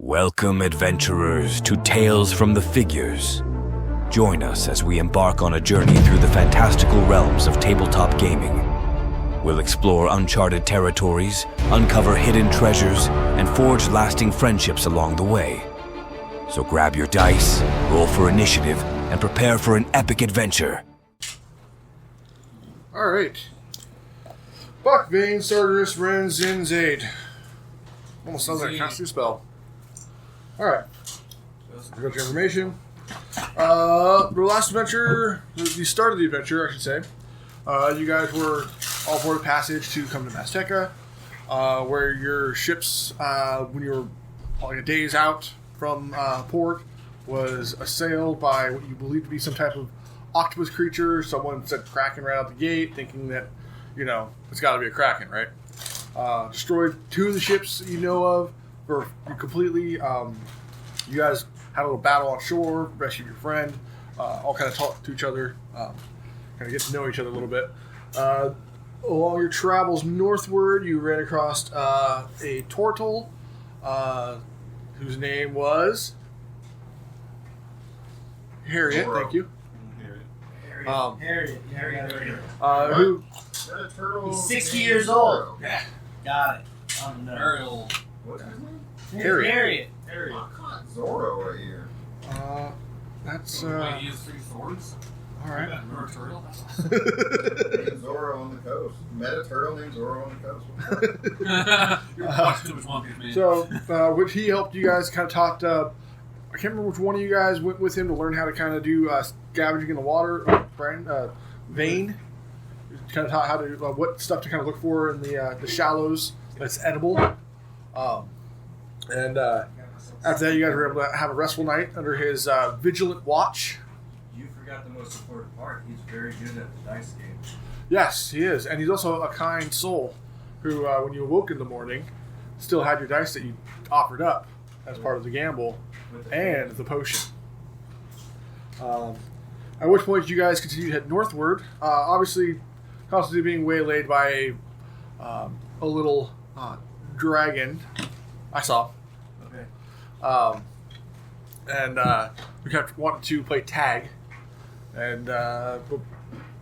Welcome, adventurers, to Tales from the Figures. Join us as we embark on a journey through the fantastical realms of tabletop gaming. We'll explore uncharted territories, uncover hidden treasures, and forge lasting friendships along the way. So grab your dice, roll for initiative, and prepare for an epic adventure. Alright. Buck, Vane, Sargeras, Ren, Zin, Zaid. Almost sounds like a casting spell. Alright. I got your information. The last adventure, the start of the adventure, I should say, you guys were all aboard a passage to come to Maztica, where your ships, when you were like a day's out from port, was assailed by what you believe to be some type of octopus creature. Someone said Kraken right out the gate, thinking that, you know, it's got to be a Kraken, right? Destroyed two of the ships that you know of, or completely. You guys had a little battle on shore, rescued your friend, all kind of talked to each other, kind of get to know each other a little bit. Along your travels northward, you ran across a turtle, whose name was Harriet. Thank you. Harriet. Who? He's 60 years old. Yeah. Got it. Ariel. What's his name? Harriet. I caught Zorro right here. That's Wait, he has three swords? all right. Remember Turtle? Named Zorro on the coast. Met a turtle named Zorro on the coast. You're watching too much One Piece, man. So, which he helped you guys kind of talked. I can't remember which one of you guys went with him to learn how to kind of do scavenging in the water. Vane kind of taught how to what stuff to kind of look for in the shallows that's edible. And after that, you guys were able to have a restful night under his vigilant watch. You forgot the most important part. He's very good at the dice game. Yes, he is, and he's also a kind soul who, when you awoke in the morning, still had your dice that you offered up as part of the gamble and the potion. At which point you guys continue to head northward, obviously constantly being waylaid by a little dragon I saw. Okay. And we kept wanting to play tag. And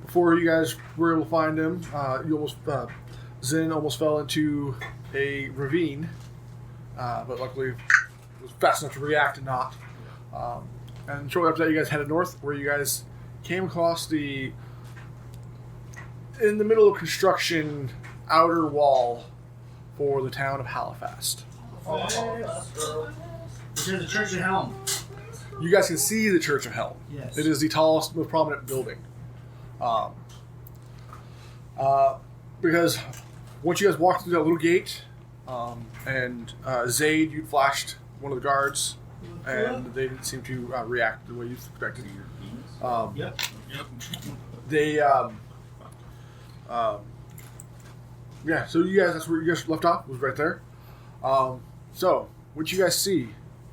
before you guys were able to find him, Zin almost fell into a ravine. But luckily was fast enough to react and not. And shortly after that, you guys headed north, where you guys came across in the middle of construction, outer wall for the town of Halifax. Which is the Church of Helm. You guys can see the Church of Helm. Yes. It is the tallest, most prominent building. Because once you guys walked through that little gate, and Zaid, you flashed one of the guards, and they didn't seem to react the way you expected. Yep. They, yeah, so you guys, that's where you guys left off, was right there. So, what you guys see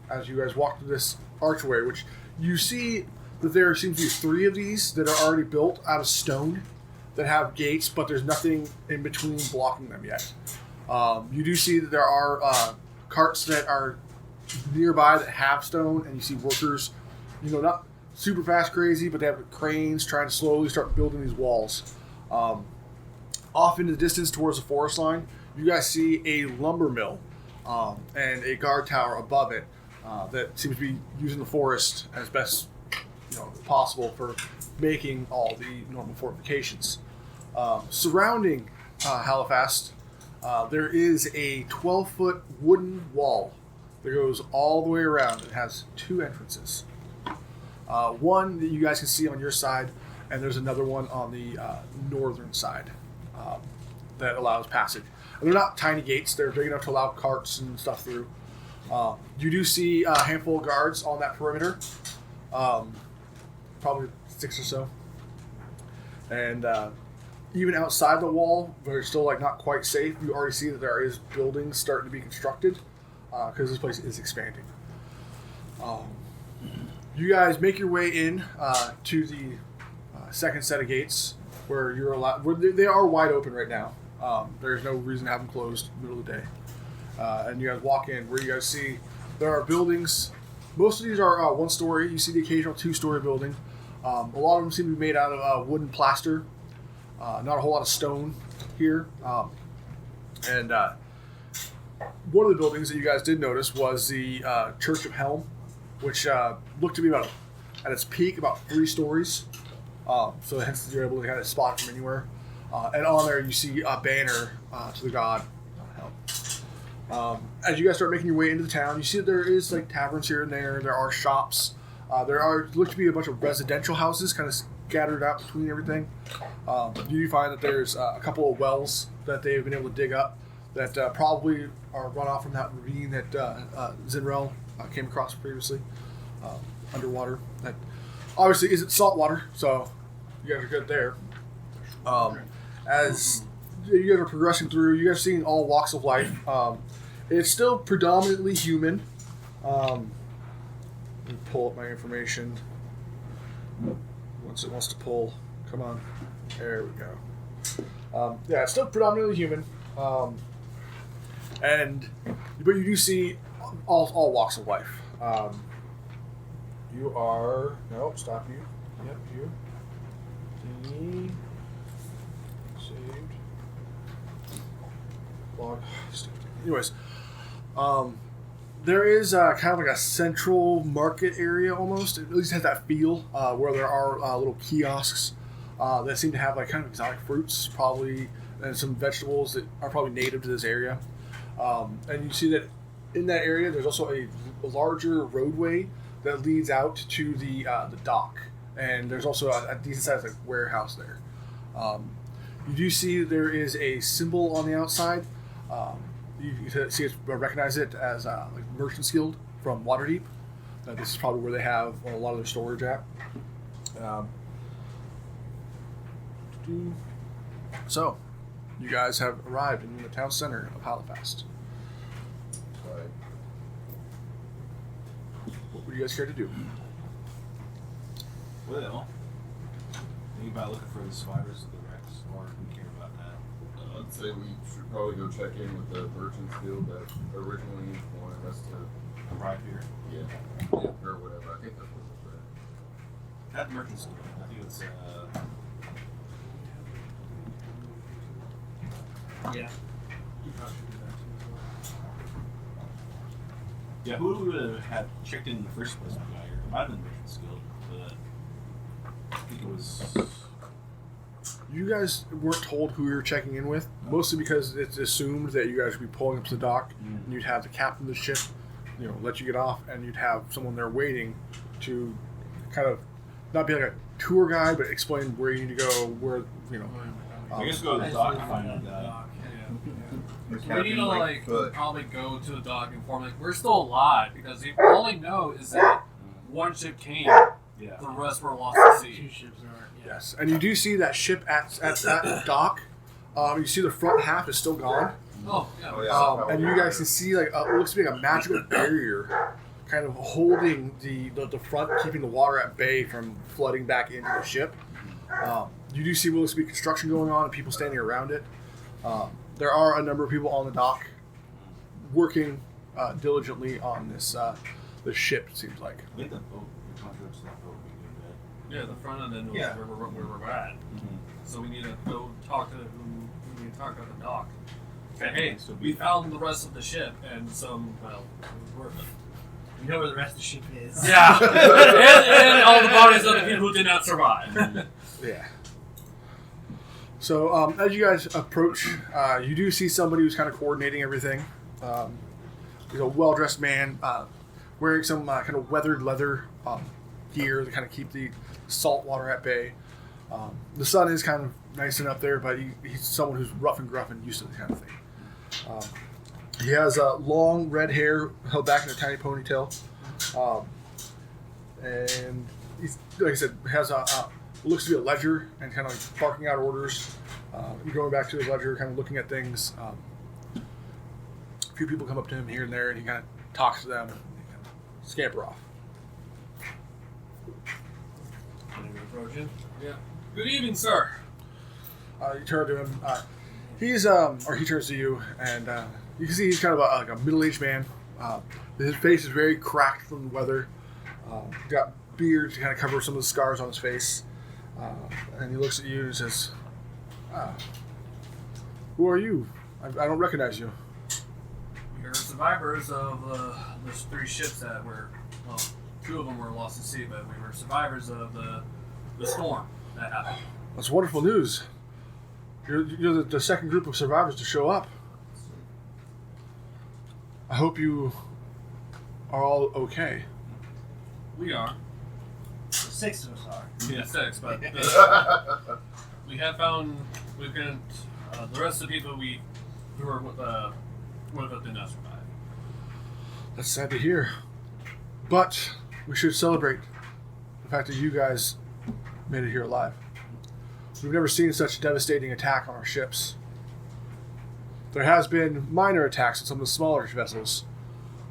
as you guys walk through this archway, which you see that there seems to be three of these that are already built out of stone that have gates, but there's nothing in between blocking them yet. You do see that there are carts that are nearby that have stone, and you see workers, not super fast crazy, but they have cranes trying to slowly start building these walls. Off in the distance towards the forest line, you guys see a lumber mill and a guard tower above it that seems to be using the forest as best possible for making all the normal fortifications. Surrounding Halifax, there is a 12-foot wooden wall that goes all the way around. It has two entrances. One that you guys can see on your side, and there's another one on the northern side that allows passage. And they're not tiny gates. They're big enough to allow carts and stuff through. You do see a handful of guards on that perimeter, probably 6 or so. And even outside the wall, where it's still not quite safe, you already see that there is buildings starting to be constructed because this place is expanding. You guys make your way in to the second set of gates, where you're allowed. They are wide open right now. There's no reason to have them closed in the middle of the day. And you guys walk in, where you guys see There are buildings. Most of these are one story. You see the occasional 2-story building. A lot of them seem to be made out of wood and plaster. Not a whole lot of stone here. And one of the buildings that you guys did notice was the Church of Helm, which looked to be at its peak about 3 stories. So hence you're able to kind of spot it from anywhere. And on there you see a banner to the god Helm. As you guys start making your way into the town, you see that there is like taverns here and there. There are shops. Look to be a bunch of residential houses kind of scattered out between everything. You find that there's a couple of wells that they've been able to dig up that probably are run off from that ravine that Zinrel came across previously underwater. That obviously isn't salt water, so you guys are good there. As you guys are progressing through, you guys are seeing all walks of life. It's still predominantly human. Let me pull up my information. Once it wants to pull, come on. There we go. Yeah, it's still predominantly human. But you do see all walks of life. You are stop you. Yep, you. Saved. Log. Anyways, there is kind of like a central market area almost. It at least has that feel where there are little kiosks that seem to have like kind of exotic fruits, probably, and some vegetables that are probably native to this area. And you see that in that area, there's also a larger roadway that leads out to the dock, and there's also a decent sized like warehouse there. You do see there is a symbol on the outside. You see it, recognize it as like Merchant's Guild from Waterdeep. This is probably where they have a lot of their storage at. So, you guys have arrived in the town center of Halifax. Right. What would you guys care to do? Well, think about looking for the survivors of the wrecks, or if we care about that. I'd say we should probably go check in with the Merchant's Guild that originally wanted us to, Arrive here. or whatever. I think that's what it said. At Merchant's Guild. I think it's Yeah. yeah, who would have had checked in the first place when we got here? It might have been Merchant's Guild, but I think it was. You guys weren't told who you were checking in with, mostly because it's assumed that you guys would be pulling up to the dock, and you'd have the captain of the ship, let you get off, and you'd have someone there waiting to kind of not be like a tour guide, but explain where you need to go, where I guess go to the dock and find out that. The We need captain to went foot. probably go to the dock and inform we're still alive because all they know is that one ship came. Yeah. The rest were lost at Two sea. ships are. Yes, and you do see that ship at that dock. You see the front half is still gone. Oh, yeah. Oh, yeah. And you guys can see like it looks to be like a magical barrier, kind of holding the front, keeping the water at bay from flooding back into the ship. You do see what looks to be construction going on and people standing around it. There are a number of people on the dock working diligently on this ship. It seems like. I think the boat, the contracts to that boat would be good, Yeah, the front end was Yeah. where we're at. So we need to go talk to who we need to talk to at the dock. Say, hey, So we found the rest of the ship and we're We know where the rest of the ship is. yeah, and all the bodies of the people who did not survive. Yeah. So as you guys approach, you do see somebody who's kind of coordinating everything. He's a well-dressed man wearing some kind of weathered leather gear to kind of keep the salt water at bay. The sun is kind of nice and up there, but he's someone who's rough and gruff and used to this kind of thing. He has long red hair held back in a tiny ponytail. And he's, like I said, has looks to be a ledger and kind of like barking out orders. Going back to his ledger, kind of looking at things. A few people come up to him here and there, and he kind of talks to them and they kind of scamper off. Approach him. Yeah. Good evening, sir. You turn to him. He turns to you, and you can see he's kind of like a middle-aged man, His face is very cracked from the weather. Got beard to kind of cover some of the scars on his face. And he looks at you and says, "Who are you? I don't recognize you." We are survivors of those 3 ships that were, well, 2 of them were lost at sea, but we were survivors of the storm that happened. That's wonderful news. You're the second group of survivors to show up. I hope you are all okay. We are. 6 of us are. Yeah, 6, but we have found we've been the rest of the people who were with us did not survive. That's sad to hear. But we should celebrate the fact that you guys made it here alive. We've never seen such a devastating attack on our ships. There has been minor attacks on some of the smaller vessels,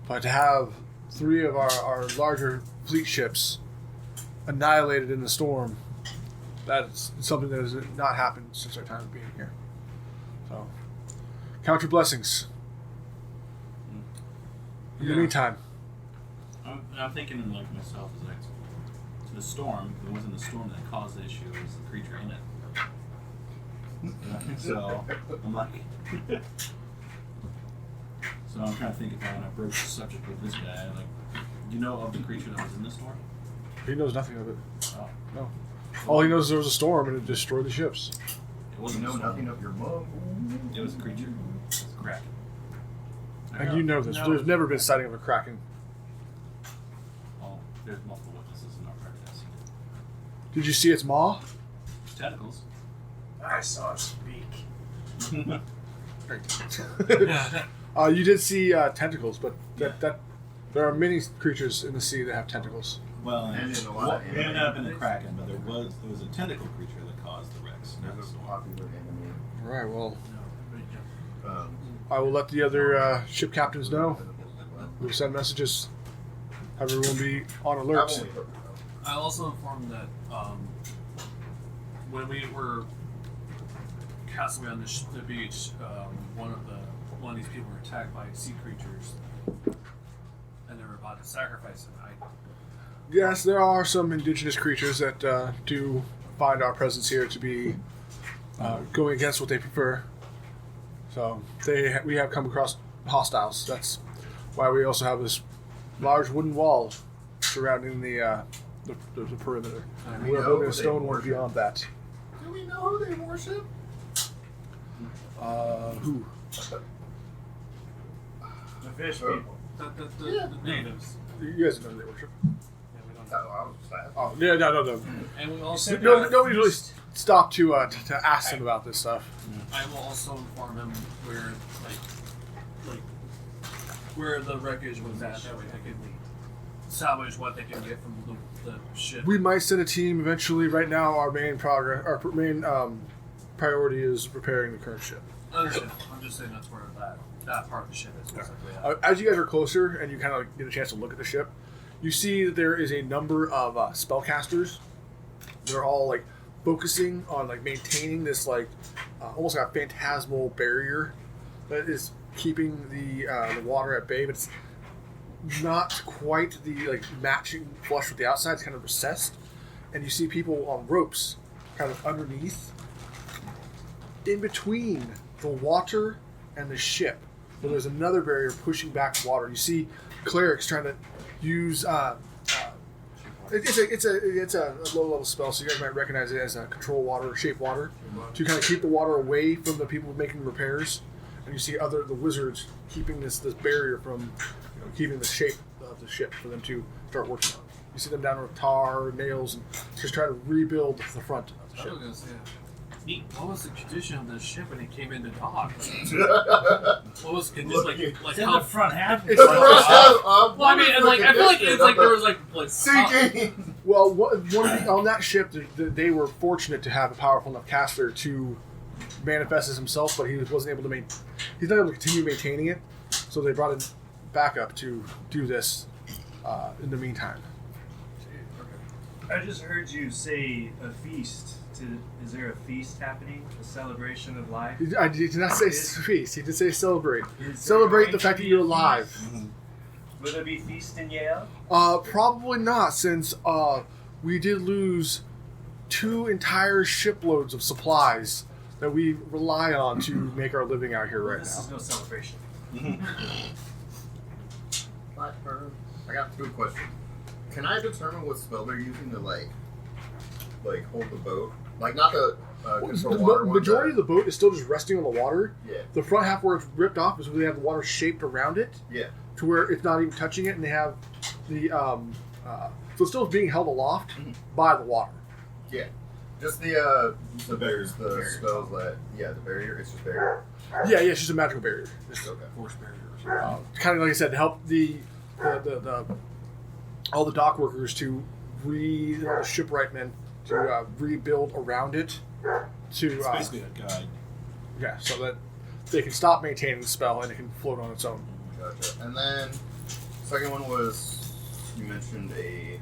but to have 3 of our larger fleet ships annihilated in the storm, that's something that has not happened since our time of being here. So, count your blessings. In the meantime, I'm thinking like myself as like the storm. It wasn't the storm that caused the issue; it was the creature in it. So I'm like, so I'm trying to think if I want to broach the subject with this guy. Like, do you know of the creature that was in the storm? he knows nothing of it. Oh, No. All he knows is there was a storm and it destroyed the ships. it You wasn't know a storm. nothing of your mom. It was a creature. It was a kraken. And you know this. No. There's never been sighting of a kraken. Well, there's multiple witnesses in our practice. Did you see its maw? Tentacles. I saw it speak. You did see tentacles, but that there are many creatures in the sea that have tentacles. Well, And in a lot of it ended up in the anime. kraken, but there was a tentacle creature that caused the wrecks. not the There's a storm. popular anime. All right. Well, Um, I will let the other ship captains know. We'll send messages. Have everyone be on I've alert. only heard of it. I also informed that when we were cast away on the beach, one of these people were attacked by sea creatures, and they were about to sacrifice him. Yes, there are some indigenous creatures that do find our presence here to be going against what they prefer. So we have come across hostiles. That's why we also have this large wooden wall surrounding the perimeter. And We we're know building a they stone one worship. beyond that. Do we know who they worship? Who? The fish Oh. people. The natives. You guys know who they worship. Yeah, we don't No, know. I was just asking. Oh, yeah, no. And we also Nobody really stopped to ask him about this stuff. I will also inform him where where the wreckage was at. That way they can salvage what they can get from the ship. We might send a team eventually. Right now, our main priority is repairing the current ship. I understand. I'm just saying that's where that part of the ship is. Basically. As you guys are closer and you kind of get a chance to look at the ship, you see that there is a number of spellcasters. They're all like focusing on like maintaining this like almost like a phantasmal barrier that is keeping the water at bay, but it's not quite the like matching flush with the outside. It's kind of recessed, and you see people on ropes, kind of underneath, in between the water and the ship. Where there's another barrier pushing back water. You see clerics trying to use. It's a low level spell, so you guys might recognize it as a control water, shape water, to kind of keep the water away from the people making repairs. And you see the wizards keeping this barrier from keeping the shape of the ship for them to start working on. You see them down with tar, nails, and just try to rebuild the front of the I ship. was gonna say, what was the condition of the ship when it came into dock? What was the condition? Like It's in how? the front half. It's The first half of Well, I mean, and like I feel like it's like there was like sinking. Well, on that ship, they were fortunate to have a powerful enough caster to manifest as himself, but he wasn't able to he's not able to continue maintaining it, so they brought in backup to do this in the meantime. I just heard you say a feast. Is there a feast happening? A celebration of life? I did not say feast. He did say celebrate. Is there Celebrate going the to fact that be you're a alive. feast? Will there be feast in Yale? Probably not, since we did lose 2 entire shiploads of supplies that we rely on to make our living out here right This now. is no celebration. Blackbird. I got 2 questions. Can I determine what spell they're using to like hold the boat? Like not the control The water majority of the boat is still just resting on the water. Yeah. The front half where it's ripped off is where they have the water shaped around it Yeah. to where it's not even touching it, and they have the so it's still being held aloft by the water. Yeah. Just the barriers, the spells that the barrier. It's just barrier. Yeah, it's just a magical barrier. Okay. Force barriers. Kind of like I said, to help the all the dock workers to the shipwrightmen to rebuild around it. To It's basically a guide. yeah, so that they can stop maintaining the spell and it can float on its own. Gotcha. And then second one was you mentioned a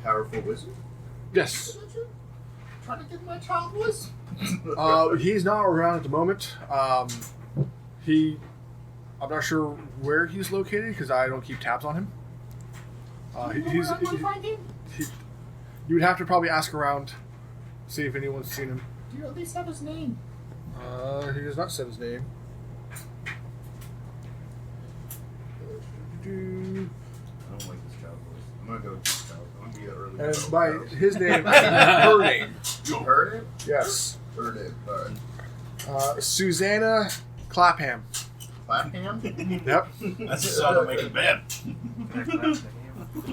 powerful wizard. Yes. Trying to get my child voice. He's not around at the moment. I'm not sure where he's located because I don't keep tabs on him. You would have to probably ask around, see if anyone's seen him. Do you at least have his name? He does not say his name. I don't like this child voice. I'm gonna go with this child. I'm gonna be an early. And child by voice. his name, her name. You heard it? Yes. Heard it. Alright. Susanna Clapham. Clapham? Yep. That's the sound of making bad.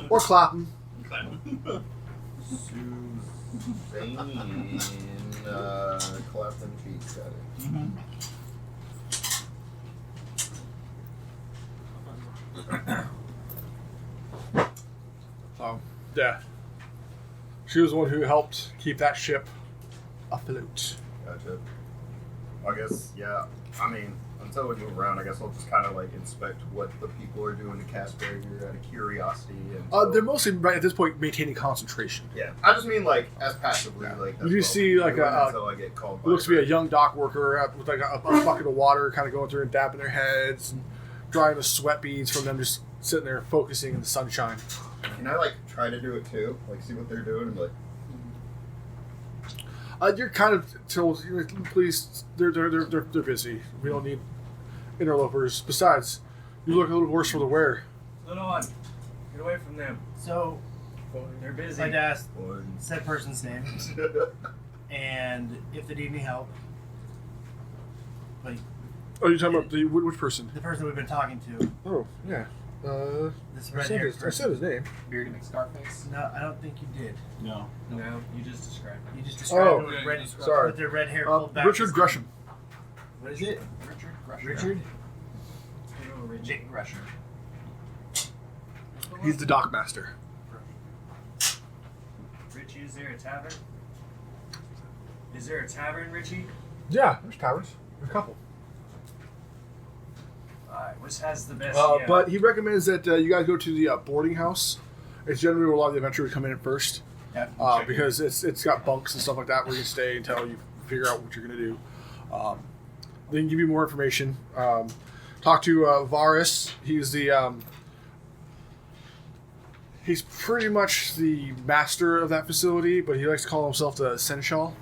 Or Clapham. Suzanne Clapham Cheeks. Got it. So, yeah. She was the one who helped keep that ship afloat. Gotcha. I guess, yeah. I mean, until we move around, I guess I'll just kind of like inspect what the people are doing to cast barrier out of curiosity. And They're mostly, right at this point, maintaining concentration. yeah, I just mean like as passively, Yeah. like You do see, like, until I get called. It looks to be a young dock worker with like a bucket of water, kind of going through and dapping their heads and drying the sweat beads from them just sitting there focusing in the sunshine. Can I like try to do it too? Like see what they're doing and be like. You're kind of told, please, they're busy. We don't need interlopers. Besides, you look a little worse for the wear. Little one, get away from them. So, They're busy. I'd ask Boy. said person's name and if they need any help. Like Oh, you're talking about which person? the person we've been talking to, Oh, yeah. this I red said haired his person. name. Beard and Scarface. No, I don't think you did. No. No, you just described it. You just described Oh, it with, yeah, red, you described Sorry. with their red hair pulled back. Richard Gresham. What is it? Richard Gresham. Richard? Jake Gresham. He's the dock master. Richie, is there a tavern? Is there a tavern, Richie? Yeah, there's taverns. There's a couple. Alright, which has the best? But he recommends that you guys go to the boarding house. It's generally where a lot of the adventurers come in at first. Yeah. Because it's got bunks and stuff like that where you can stay until you figure out what you're going to do. They can give you more information. Talk to Varus. He's the he's pretty much the master of that facility, but he likes to call himself the seneschal.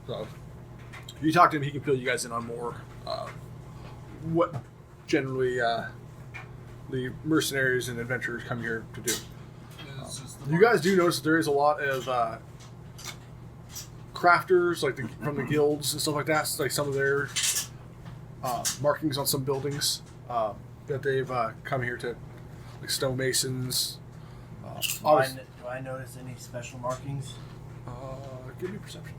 So if you talk to him, he can fill you guys in on more what generally the mercenaries and adventurers come here to do. It's just the You guys do notice that there is a lot of crafters, like from the guilds and stuff like that. Like some of their markings on some buildings that they've come here to, like stonemasons. Do I notice any special markings? Give me perception.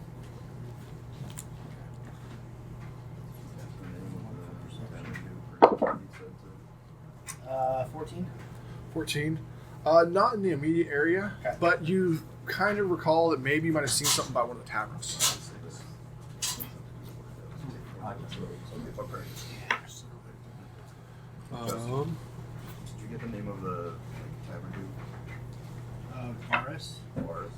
14. 14. Not in the immediate area, Okay. but you kind of recall that maybe you might have seen something by one of the taverns. Did you get the name of the tavern dude? Varus. Bars.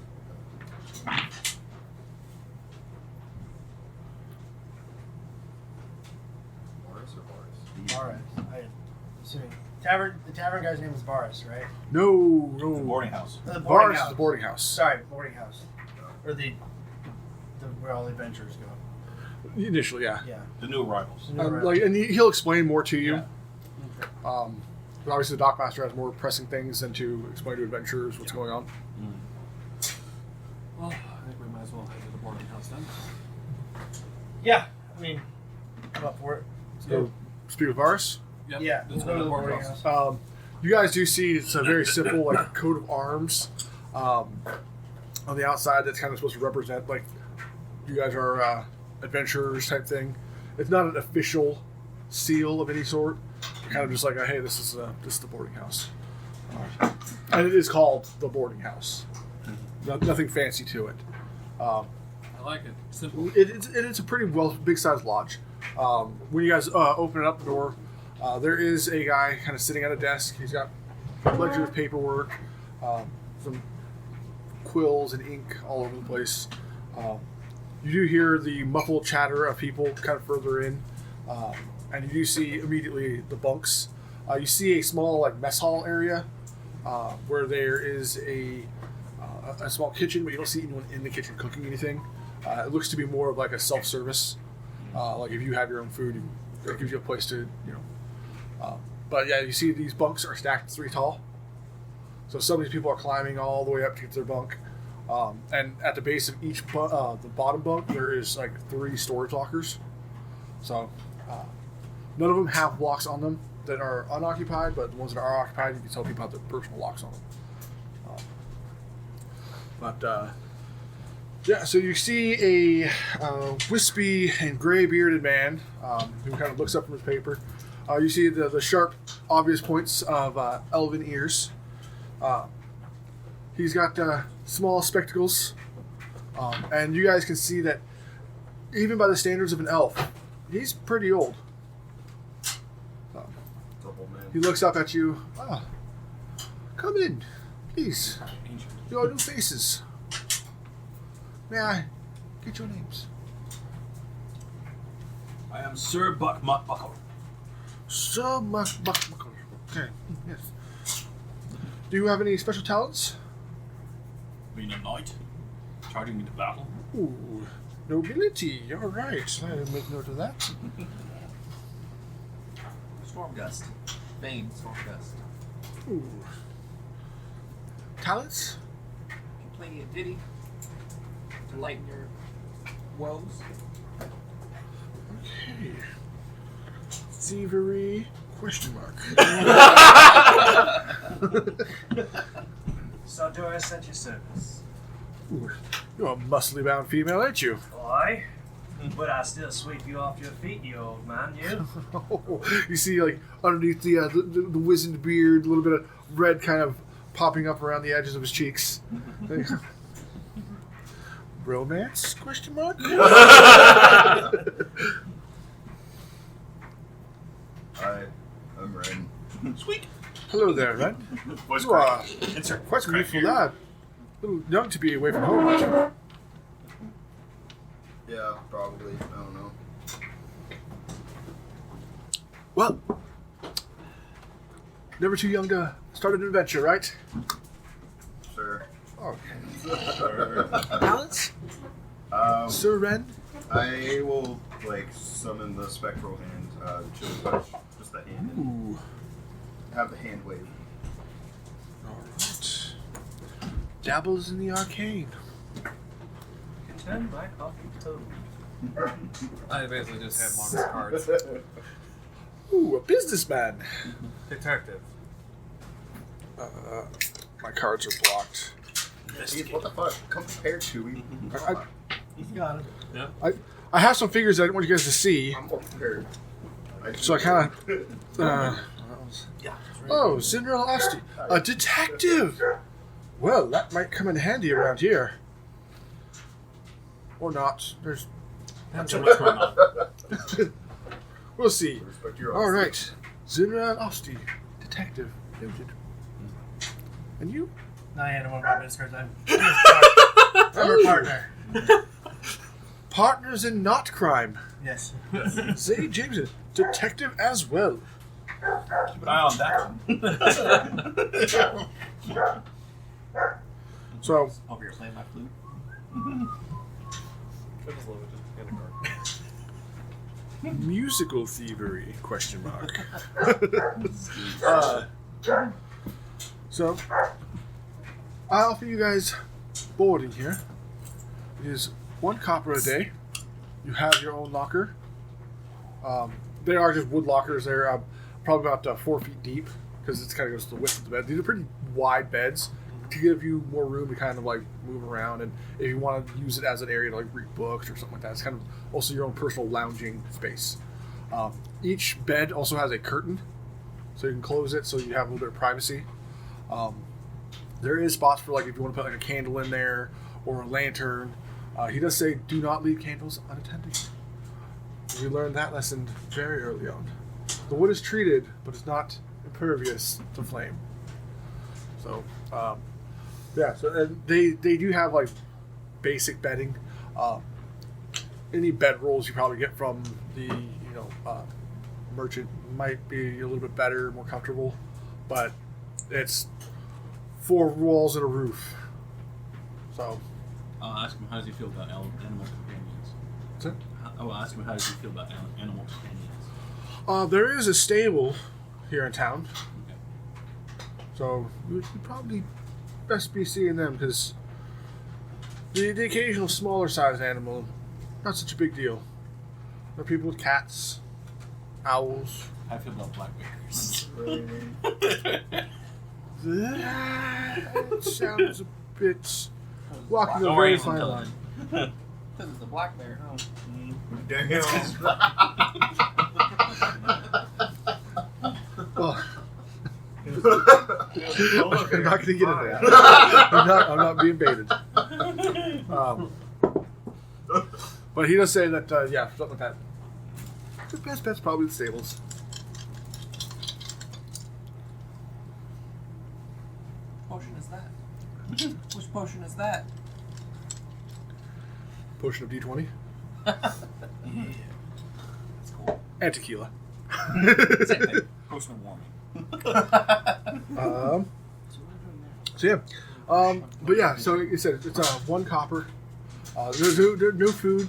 Bars or bars? Assuming the tavern guy's name is Varus, right? No. The boarding house. The boarding Bars is house. the boarding house. Sorry, boarding house, or the where all the adventurers go. Initially, yeah. Yeah. The new arrivals. And he'll explain more to you. Yeah. But obviously, the Dockmaster has more pressing things than to explain to adventurers what's going on. Well, I think we might as well head to the boarding house then. Yeah, I mean, I'm up for it. So, speak with Varus. Yep. Yeah, let's let's go to the boarding house. house. You guys do see it's a very simple like coat of arms on the outside that's kind of supposed to represent like you guys are adventurers type thing. It's not an official seal of any sort. It's kind of just like hey, this is the boarding house, and it is called the boarding house. Nothing fancy to it. I like it. Simple. It's a pretty big sized lodge. When you guys open up the door, there is a guy kind of sitting at a desk. He's got ledger of paperwork, some quills and ink all over the place. You do hear the muffled chatter of people kind of further in, and you do see immediately the bunks. You see a small like mess hall area where there is a small kitchen, but you don't see anyone in the kitchen cooking anything. It looks to be more of like a self-service. Like if you have your own food, it gives you a place to, but yeah, you see these bunks are stacked 3 tall. So some of these people are climbing all the way up to get to their bunk. And at the base of each the bottom bunk, there is like 3 storage lockers. So none of them have locks on them that are unoccupied, but the ones that are occupied, you can tell people have their personal locks on them. Yeah, so you see a wispy and gray-bearded man who kind of looks up from his paper. You see the sharp, obvious points of elven ears. He's got small spectacles, and you guys can see that even by the standards of an elf, he's pretty old. He looks up at you. Come in, please. Your new faces. May I get your names? I am Sir Buckbuckle. Sir Buckbuckle. Okay, yes. Do you have any special talents? Being a knight, charging me to battle. Ooh, nobility. All right. I'll make note of that. Stormgust. Bane, Stormgust. Ooh. Talents? Can play a ditty to lighten your woes. Okay. Thievery? Question mark. So Doris at your service. Ooh, you're a muscly bound female, ain't you? Aye. But I still sweep you off your feet, you old man, you. You see, like, underneath the wizened beard, a little bit of red kind of popping up around the edges of his cheeks. Romance? Question mark? Hi, I'm Ren. Sweet. Hello there, Ren. Voice You are crack. Insert quite a crack beautiful here. lad. A little young to be away from home, aren't you? Yeah, probably. I don't know. Well, never too young to start an adventure, right? Sure. Okay. Talents? Sir Ren? I will summon the spectral hand, chill touch, just the hand, and Ooh. have the hand wave. Alright. Dabbles in the arcane. You can turn my coffee toad. I basically just have one of his cards. Ooh, a businessman. Detective. My cards are blocked. Steve, what the fuck? Come prepared, Chewie. He's got it. I have some figures I didn't want you guys to see, I'm more prepared. so I kind of. Oh, Zinrel Asti, a detective. Well, that might come in handy around here. Or not. There's. Not so much going on. We'll see. Respect your All honesty. right, Zinrel Asti, detective. Noted. And you? No, I had one of my business cards. I'm her partner. Partners in not crime. Yes. Say Jameson, detective as well. Keep an eye on that one. So, Over here playing my flute. I just love it. Just in a garden. musical thievery? Question mark. So, I offer you guys boarding here. It is 1 copper a day. You have your own locker. They are just wood lockers. They're probably about 4 feet deep because it kind of goes to the width of the bed. These are pretty wide beds to give you more room to kind of like move around, and if you want to use it as an area to like read books or something like that, it's kind of also your own personal lounging space. Each bed also has a curtain, so you can close it so you have a little bit of privacy. There is spots for like if you want to put like a candle in there or a lantern. He does say do not leave candles unattended. We learned that lesson very early on. The wood is treated, but it's not impervious to flame. So, yeah. So and they do have like basic bedding. Any bed rolls you probably get from the merchant might be a little bit better, more comfortable, but it's 4 walls and a roof. So. I'll ask him how does he feel about animal companions. What's that? I will ask him how does he feel about animal companions. There is a stable here in town, Okay. so you'd probably best be seeing them because the occasional smaller sized animal, not such a big deal. There are people with cats, owls. How do you feel about black bears? That sounds a bit walking a Don't very worry, fine I'll line. Because it's a black bear, huh? Well, Oh, I'm not going to get into that. I'm not being baited. But he does say that, yeah, something like that. The best bet's probably the stables. Potion is that? Which potion is that? Potion of D20 That's cool. and tequila. Same thing. Potion of warming. So yeah, but yeah. So like you said, it's 1 copper. There's no food.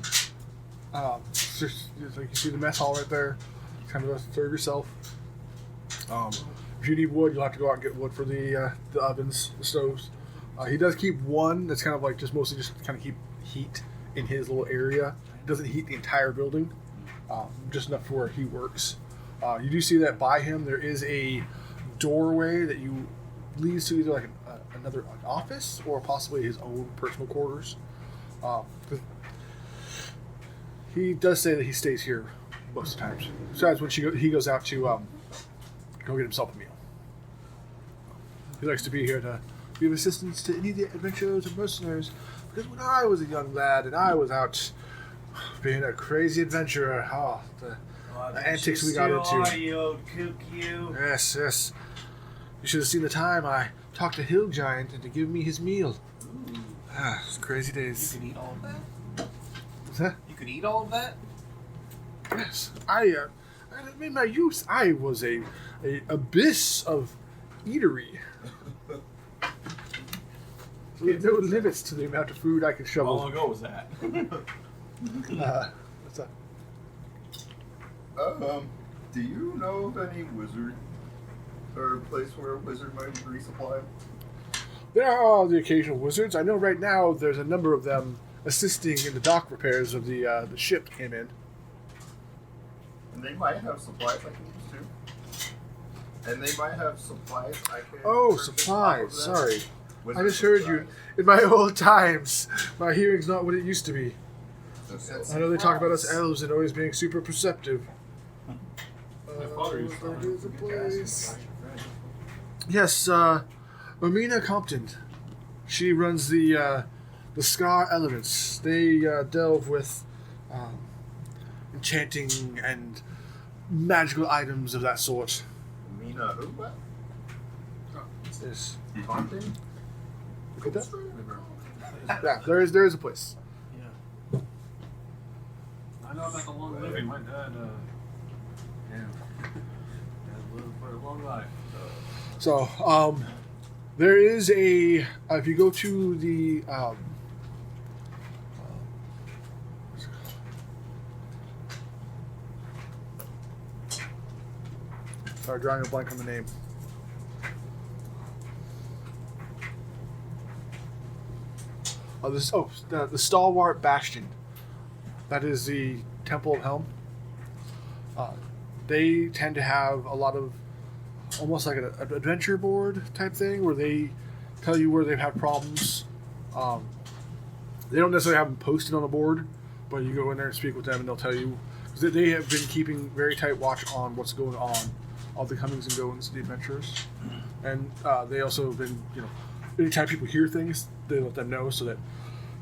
Just like you see the mess hall right there. Kind of serve yourself. If you need wood, you'll have to go out and get wood for the ovens, the stoves. He does keep one that's kind of like just mostly just kind of keep heat in his little area. It doesn't heat the entire building, just enough for where he works. You do see that by him there is a doorway that leads to either like another office or possibly his own personal quarters. He does say that he stays here most of the times. Besides when he goes out to go get himself a meal. He likes to be here to be of assistance to any of the adventurers and mercenaries. Because when I was a young lad and I was out being a crazy adventurer, the antics we got into. Are you old kook you? Yes. You should have seen the time I talked to Hill Giant into give me his meal. It's crazy You days. could eat all of that? What's that? You could eat all of that? Yes. In my youth, I was a abyss of eatery. There's no limits to the amount of food I could How shovel. long ago was that? What's that? Do you know of any wizard or a place where a wizard might resupply? There are the occasional wizards. I know right now there's a number of them assisting in the dock repairs of the ship that came in. And they might have supplies I can use too. And they might have supplies I can. Oh, purchase off supplies. of them. Sorry. Wizard I just heard you. supplies. In my old times, my hearing's not what it used to be. That's I know they talk about us elves and always being super perceptive. My father used to there is a forget to place. ask him. Yes, Omina Compton. She runs the Scar Elements. They delve with enchanting and magical items of that sort. Mina who? What? Yes. Taunting? Look at that. Yeah, there is a place. I know about the long living. My dad, yeah, had a little Long life. So, there is a if you go to the sorry, drawing a blank on the name. The Stalwart Bastion. That is the Temple of Helm. They tend to have a lot of almost like an adventure board type thing where they tell you where they've had problems. They don't necessarily have them posted on the board, but you go in there and speak with them and they'll tell you. Because they have been keeping very tight watch on what's going on, all the comings and goings of the adventurers. And they also have been, anytime people hear things, they let them know so that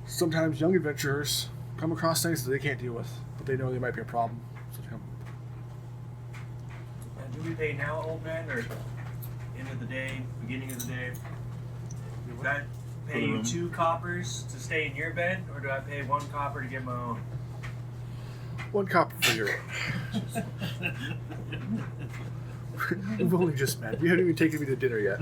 sometimes young adventurers come across things that they can't deal with, but they know they might be a problem. So they come. And do we pay now, old man, or end of the day, beginning of the day? Do I pay you 2 coppers to stay in your bed, or do I pay 1 copper to get my own? 1 copper for your We've only just met. You haven't even taken me to dinner yet.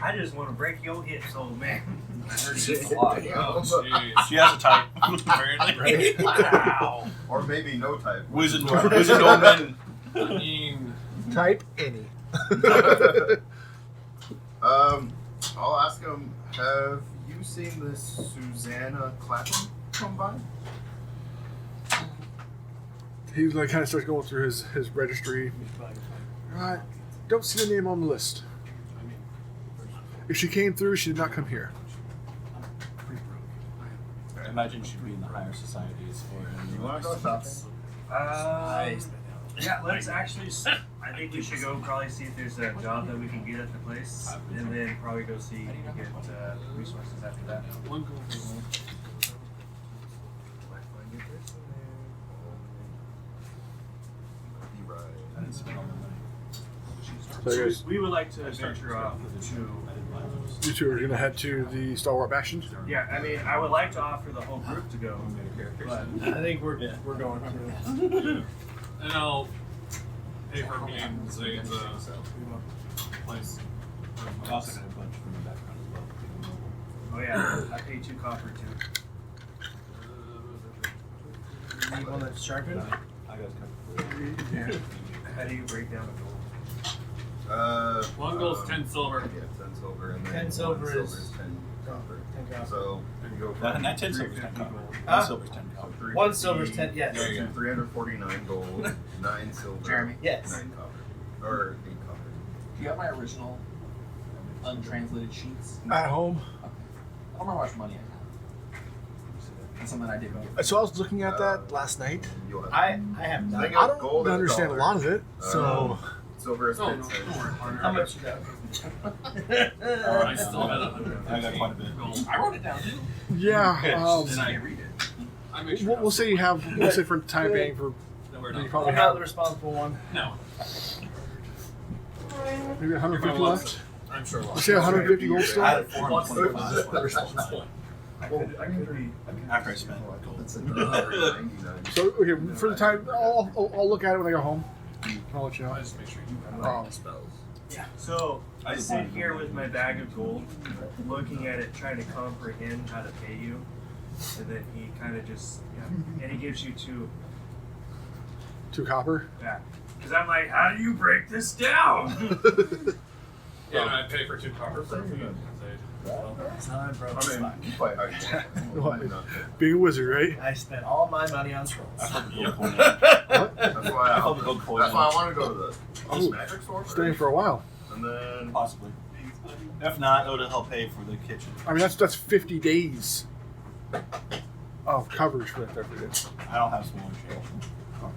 I just want to break your hips, old man. I heard he gets a lot. Oh, jeez. She has a type, apparently. Wow. Or maybe no type. Wizard Norman. Type any. I'll ask him, have you seen this Susanna Clapham come by? He kind of starts going through his registry. Right. Don't see the name on the list. If she came through, she did not come here. I imagine she'd be in the higher societies or You want to go shopping? Yeah, let's actually. I think we should go probably see if there's a job that we can get at the place, and then probably go see if we can get resources after that. One goal for one. I didn't spend all my money. So you guys, We would like to venture off to. you two are going to head to the Stalwart Bastion. Yeah, I mean, I would like to offer the whole group to go, but I think we're going for And I'll pay for me and say the place. I also got a bunch from the background as well. oh yeah, I pay 2 copper too. You need one that's sharpened? I got a couple. Yeah. How do you break down a gold? One gold's 10 silver. Yeah, 10 silver. And then 10 silver one is- 10 copper. 10 copper. So you go Not from 10 silver's 10 copper. Huh? 1 silver's 10 copper. 1 silver's 10, yes. There you go. 349 gold, 9 silver, Jeremy? Yes. 9 copper. Or 8 copper. Do you have my original untranslated sheets? At home. I don't remember how much money I had. That's something I did. So I was looking at that last night. You'll have I have I not. think I it's gold don't and understand a dollar. lot of it. So Silver is Oh, 10 no, cents. don't worry, partner. How much you got? I still got 100. I got quite a bit. Gold. I wrote it down too. yeah, And I I, can't read it. I make sure we'll say you have. We'll say for time being for that we're you not. probably I'm not have the responsible one. No, maybe 150 left. I'm sure. You say 150 gold still. I had 425. I could be. After I spent gold. That's $1.99. So okay, for the time, I'll look at it when I go home. I'll let you know. I just make sure you Spells. So I just sit wanted to here know. with my bag of gold, looking at it, trying to comprehend how to pay you, and then he kind of just, and he gives you 2 2 back. Because I'm like, how do you break this down? Yeah, and I pay for 2 copper for food. It's not broke. I mean, you play how you want. What? Being a wizard, right? I spent all my money on scrolls. That's why I want to go to the Oh, magic store first. Staying for a while. And then Possibly. If not, it'll help pay for the kitchen. I mean, that's 50 days of coverage for that every day. I don't have smaller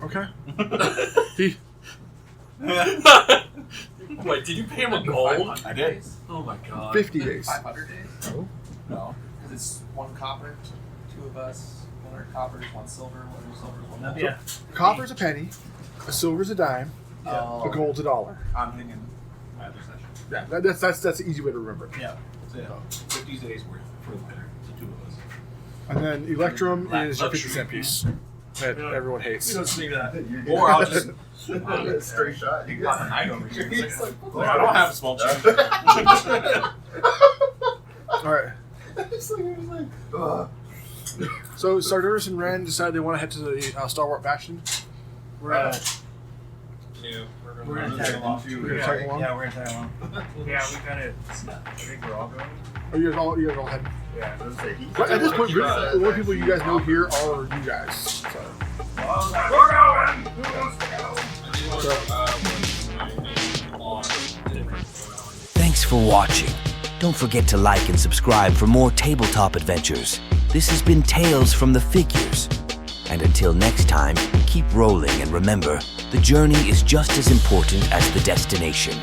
Okay. He, Wait, did you pay him a gold? I did. Oh my god. 50 days. 500 days? Oh. No. Because it's 1 copper, 2 of us, 100 coppers, 1 silver, 1 silver, 1 gold. Yeah. Copper's a penny, a silver's a dime, Oh, a gold's $1. I'm thinking my other session. Yeah, that's the easy way to remember it. Yeah. So yeah, 50 days worth for the winner, the 2 of us. And then Electrum Black is your luxury. 50-cent piece that everyone We hates. don't speak to that. Or I'll just Straight shot. You got a knight over here. He's like, Oh, I don't have a small change. All right. It's like, ugh. So Sarduris and Ren decide they want to head to the Stalwart Bastion. We're gonna Yeah, we're gonna tag along. We're gonna tag along? Yeah, we're gonna tag along. Yeah, we kind of. I think we're all going. Oh, you guys all heading? Yeah. I was gonna say, he's But at this point, doing really, the only people you guys know here are you guys. So. We're going. Thanks for watching. Don't forget to like and subscribe for more tabletop adventures. This has been Tales from the Figures. And until next time, keep rolling and remember, the journey is just as important as the destination.